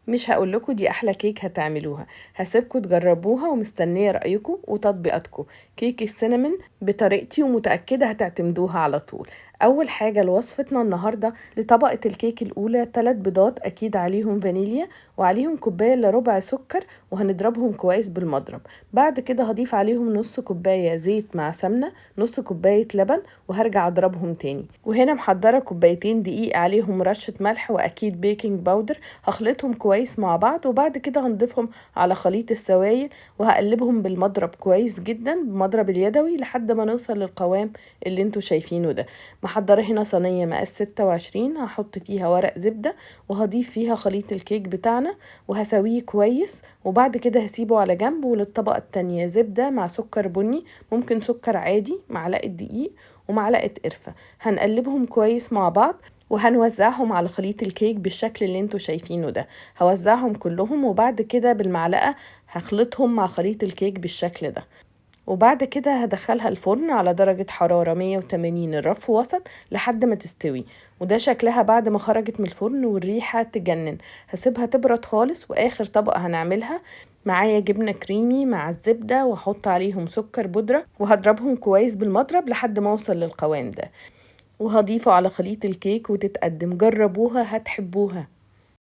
مش هقولكوا دي احلى كيك هتعملوها، هسيبكوا تجربوها ومستنية رأيكم وتطبيقاتكم. كيك السينامون بطريقتي ومتأكدة هتعتمدوها على طول. اول حاجة لوصفتنا النهاردة، لطبقة الكيك الاولى 3 بيضات اكيد عليهم فانيليا، وعليهم كوباية الا ربع سكر، وهنضربهم كويس بالمضرب. بعد كده هضيف عليهم نص كوباية زيت مع سمنة، نص كوباية لبن، وهرجع اضربهم تاني. وهنا محضرة كوبايتين دقيق عليهم رشة ملح واكيد بيكنج باودر، هخلطهم كويس مع بعض، وبعد كده هنضيفهم على خليط السوائل وهقلبهم بالمضرب كويس جدا بمضرب اليدوي لحد ما نوصل للقوام اللي انتوا شايفينه ده. محضرة هنا صينية مقاس 26، هحط فيها ورق زبدة وهضيف فيها خليط الكيك بتاعنا وهسويه كويس، وبعد كده هسيبه على جنب. وللطبقة التانية زبدة مع سكر بني، ممكن سكر عادي، معلقة دقيق ومعلقة قرفة، هنقلبهم كويس مع بعض وهنوزعهم على خليط الكيك بالشكل اللي انتوا شايفينه ده. هوزعهم كلهم وبعد كده بالمعلقة هخلطهم مع خليط الكيك بالشكل ده. وبعد كده هدخلها الفرن على درجة حرارة 180 الرف وسط لحد ما تستوي. وده شكلها بعد ما خرجت من الفرن والريحة تجنن. هسيبها تبرد خالص، واخر طبقة هنعملها معايا جبنة كريمي مع الزبدة، واحط عليهم سكر بودرة وهضربهم كويس بالمضرب لحد ما اوصل للقوام ده، وهضيفه على خليط الكيك وتتقدم. جربوها هتحبوها.